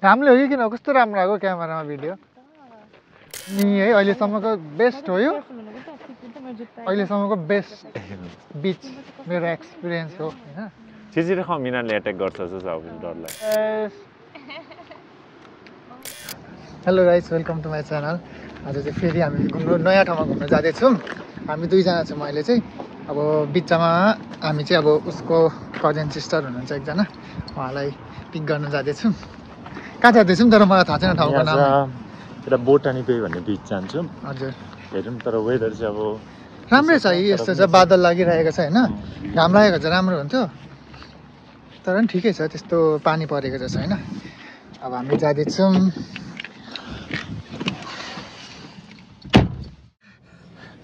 हामीले हो कि किन कस्तो राम्रो आएको क्यामेरामा भिडियो नि है अहिलेसम्मको बेस्ट हो यो अहिलेसम्मको बेस्ट बिच मेरो एक्सपिरियन्स हो हैन चिजिरे खमिनाले अट्याक गर्छ जस्तो अब डरलाई hello guys welcome to my channel आज चाहिँ फेरि हामी घुम्नु नयाँ ठाउँमा घुम्न जाँदैछौँ हामी दुईजना छौँ अहिले चाहिँ अब बिचमा हामी चाहिँ अब उसको कजन सिस्टर हुनुहुन्छ एकजना उहाँलाई पिक गर्न जाँदैछौँ कहाँ जाँदैछौँ तर मलाई थाहा छैन ठाउँको नाम एउटा बोटानी बे भन्ने बिच जान्छौँ हजुर हेरौँ तर वेदर चाहिँ अब राम्रै छ यस्तो चाहिँ बादल लागिरहेको छ होइन घाम लागेको चाहिँ राम्रो हुन्थ्यो तर पनि ठिकै छ त्यस्तो पानी परेको चाहिँ छैन अब हामी जाँदैछौँ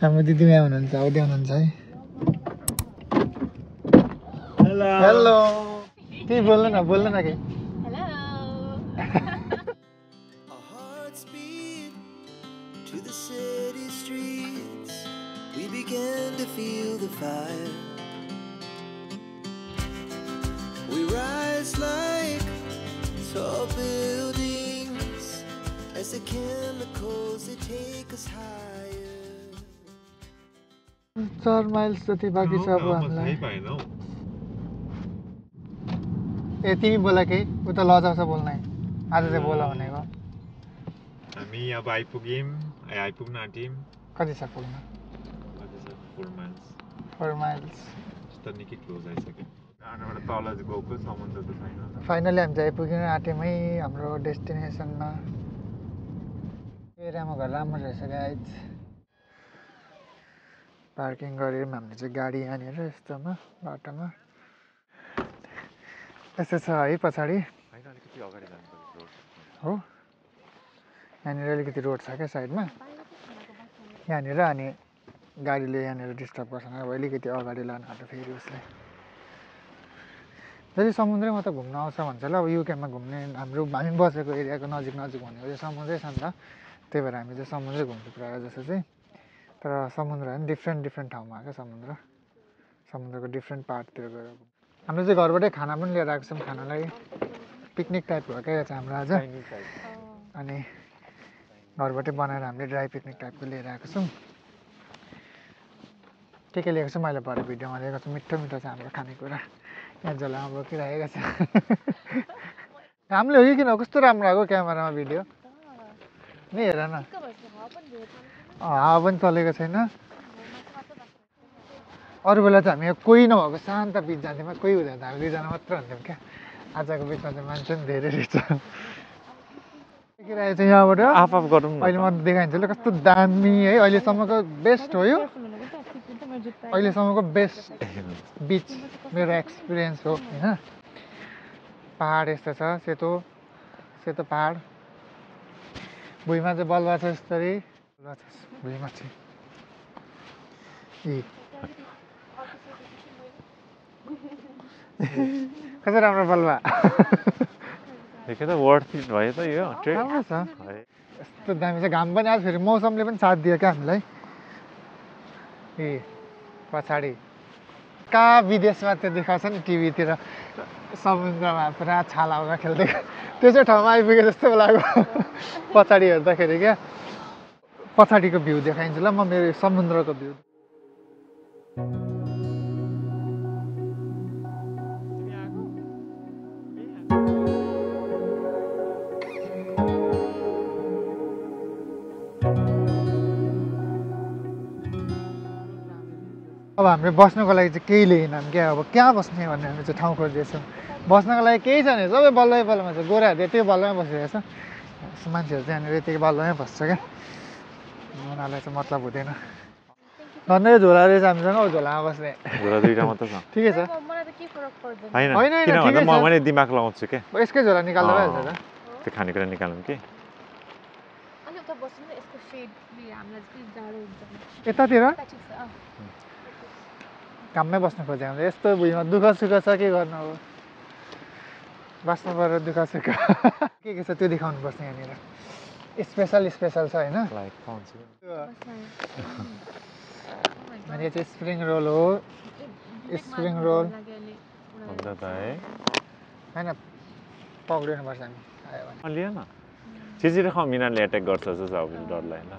हाम्रो दिदी यहाँ हुनुहुन्छ आउँदै हुनुहुन्छ है हेलो केही बोल्नु न केही To the city streets, we began to feel the fire. We rise like tall buildings as the chemicals they take us higher. 4 miles जति बाँकी छ अब हामीलाई ए तिमी बोला केही उता लजाउँछ बोल्नै आज चाहिँ बोला भनेको हामी अब आइपुग्यौँ आइपुग्न आँट्यौँ कति छ पुग्न 4 माइल्स त निकै क्लोज आइसक्यो आँटाबाट तल गएको समुद्र त छैन फाइनली हामी चाहिँ आइपुग्यौँ आँट्यौँ है हाम्रो डेस्टिनेसनमा एरियामा घर राम्रो रहेछ गाइज पार्किङ गरेर हामीले चाहिँ गाडी यहाँनिर यस्तोमा बाटोमा यस्तो छ है पछाडि अलिकति अगाडि जानुपर्छ हो यहाँनिर अलिकति रोड छ क्या साइडमा यहाँनिर अनि गाडीले यहाँनिर डिस्टर्ब गर्छ अब अलिकति अगाडि लानु आँट्यो फेरि उसले जति समुद्रै मात्र घुम्न आउँछ भन्छ ल अब युकेमा घुम्ने हाम्रो हामी बसेको एरियाको नजिक भनेको चाहिँ समुद्रै छ नि त त्यही भएर हामी चाहिँ समुद्रै घुम्छौँ प्रायः जस्तो चाहिँ तर समुद्र होइन डिफ्रेन्ट ठाउँमा क्या समुद्रको डिफ्रेन्ट पार्टतिर गएर हामीले चाहिँ घरबाटै खाना पनि लिएर आएको छौँ खानालाई पिकनिक टाइप भयो क्या चाहिँ हाम्रो आज अनि घरबाटै बनाएर हामीले ड्राई पिकनिक टाइपको लिएर आएको छौँ के लिएको छु मैले भरे भिडियोमा लिएको छु मिठो छ हाम्रो खानेकुरा यहाँ झोलामा बोकिरहेको छ हामीले हो कि किन कस्तो राम्रो आएको क्यामेरामा भिडियो नि हेर न हावा पनि चलेको छैन अरू बेला चाहिँ हामी कोही नभएको शान्त बिच जान्थ्यौँ कोही हुँदैन हामी दुईजना मात्र हुन्थ्यौँ क्या आजको बिचमा चाहिँ मान्छे पनि धेरै रहेछ देखिरहेको छ यहाँबाट आफ गरौँ अहिले म देखाइदिन्छु ल कस्तो दामी है अहिलेसम्मको बेस्ट हो यो अहिलेसम्मको बेस्ट बिच मेरो एक्सपिरियन्स हो होइन पहाड यस्तो छ सेतो पहाड भुइँमा चाहिँ बलुवा छ यस्तरी भुइँमा चाहिँ कस्तो राम्रो बलुवा देखे त वर्थ इट भयो त यो राम्रो छ यस्तो दामी छ घाम पनि आज फेरि मौसमले पनि साथ दियो क्या हामीलाई ए पछाडि कहाँ विदेशमा त्यो देखाउँछ नि टिभीतिर समुद्रमा पुरा छालामा खेल्दै त्यो चाहिँ ठाउँमा आइपुगे जस्तो लाग्यो पछाडि हेर्दाखेरि क्या पछाडिको भ्यू देखाइन्छु ल म मेरो समुद्रको भ्यू अब हामीले बस्नको लागि चाहिँ केही लिएनौँ क्या अब कहाँ बस्ने भन्ने हामी चाहिँ ठाउँ खोज्दैछौँ बस्नको लागि केही छैन सबै बल्लमा छ गोराहरू त्यही बल्लमै बसिरहेछ मान्छेहरू चाहिँ यहाँनिर त्यही बल्लमै बस्छ क्या उनीहरूलाई चाहिँ मतलब हुँदैन धन्दै झोला रहेछ हामीसँग हौ झोलामा बस्ने झोला दुईटा मात्र छ ठिकै छ होइन किनभने म पनि दिमाग लगाउँछु क्या यसकै झोला निकाल्दा भइहाल्छ त त्यो खानेकुरा निकालौँ कि यतातिर काममै बस्नु खोजेँ हामीले यस्तो भुइँमा दुःख सुख छ के गर्नु अब बस्नु पऱ्यो दुःख सुख के छ त्यो देखाउनुपर्छ यहाँनिर स्पेसल छ होइन अनि यो चाहिँ स्प्रिङ रोल हो होइन पक्रिनुपर्छ हामी खायो भने लिएन छिचिरे खाऊ मिनाले एट्याक गर्छ जस्तो छ अब डरलाई ल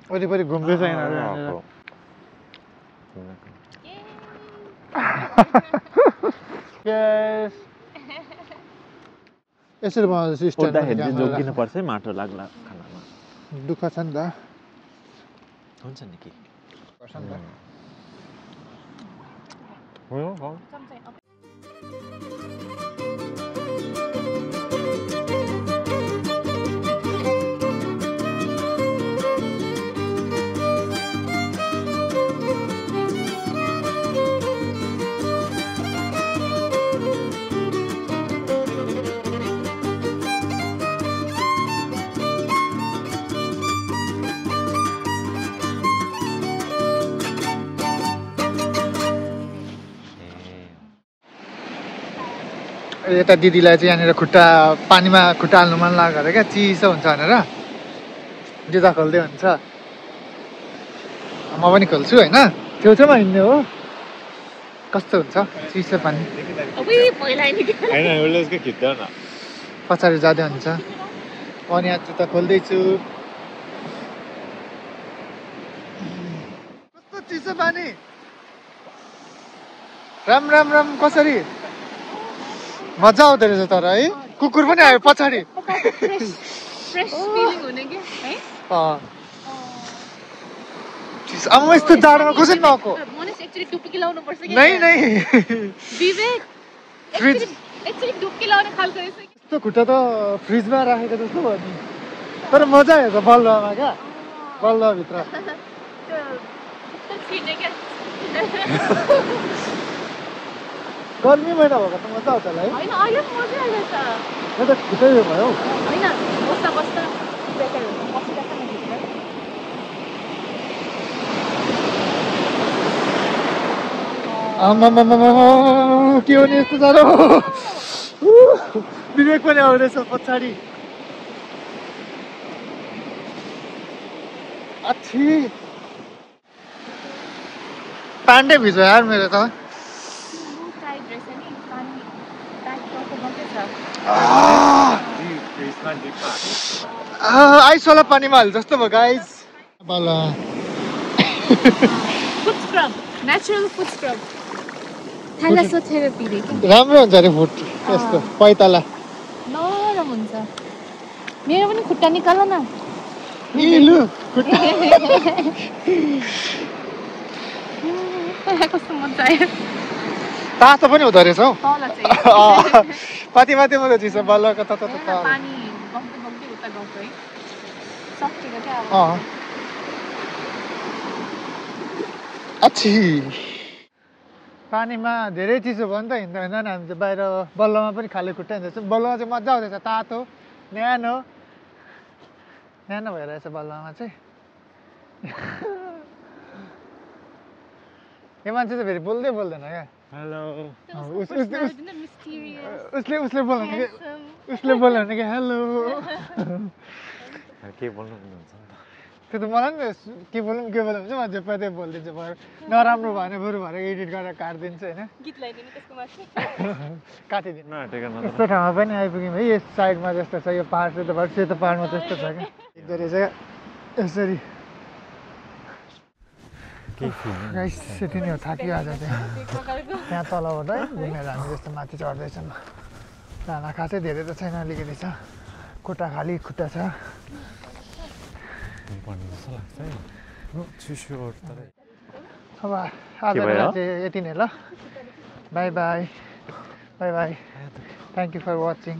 वरिपरि घुम्दैछ यिनीहरू यस यसरी बनाउँदैछु उड्दाखेरि चाहिँ जोगिनु पर्छ है माटो लाग्ला खानामा दुःख छ नि त हुन्छ नि के पर्छ नि त हो हो यता दिदीलाई चाहिँ यहाँनिर खुट्टा पानीमा खुट्टा हाल्नु मन लाग्यो अरे क्या चिसो हुन्छ भनेर जुत्ता खोल्दै हुन्छ म पनि खोल्छु होइन छेउछेउमा हिँड्ने हो कस्तो हुन्छ चिसो पानी पछाडि जाँदै हुन्छ अनि यहाँ जुत्ता खोल्दैछु कस्तो चिसो पानी राम राम राम कसरी मजा आउँदो रहेछ तर है कुकुर पनि आयो पछाडि अब यस्तो जाडोमा कसरी नआएको नै नै यस्तो खुट्टा त फ्रिजमा राखेको जस्तो भयो नि तर मजा आएछ बलुवामा क्या बलुवाभित्र गर्मी महिना भएको त मजा आउँछ होला है म त खुट्टै भयो आमामामामा के हो नि यस्तो साह्रो विवेक पनि आउँदैछ पछाडि अच्छी पान्डे भिज्यो यार मेरो त आइस वाला पानीमा हाल जस्तो भयो गाइस राम्रो हुन्छ अरे फुट यस्तो पैताला नरम हुन्छ मेरो पनि खुट्टा निकाल न कस्तो मजा आयो तातो पनि हुँदो रहेछ हौ तल चाहिँ पाती माथि मात्रै चिसो बल्लको त पानी बग्दै बग्दै उता गएको है सकिएको क्या अब अच्छी पानीमा धेरै चिसो भयो नि त हिँड्दैन हामी चाहिँ बाहिर बल्लमा पनि खाली खुट्टा हिँड्दैछौँ बल्लमा चाहिँ मजा आउँदैछ तातो न्यानो न्यानो भइरहेछ बल्लमा चाहिँ यो मान्छे चाहिँ फेरि बोल्दै बोल्दैन क्या हेलो उसले बोल्नु कि उसले बोल्यो भने कि हेलो के बोल्नु हुन्छ नि त त्यो त मलाई नि के बोलौँ भने चाहिँ म जेपाते बोलिदिन्छु भयो नराम्रो भयो भने बरु भएर एडिट गरेर काटिदिन्छु होइन काटिदिनु यस्तो ठाउँमा पनि आइपुग्यौँ है यस साइडमा जस्तो छ यो पाहाड सेतो पाहाडमा त्यस्तो छ क्या एकदमै चाहिँ यसरी यति नै हो थाक्यो आज चाहिँ त्यहाँ तलबाट है घुमेर हामी जस्तो माथि चढ्दैछौँ खाना खासै धेरै त छैन अलिकति छ खुट्टा खाली खुट्टा छ अब आजको चाहिँ यति नै ल bye bye bye bye thank you for watching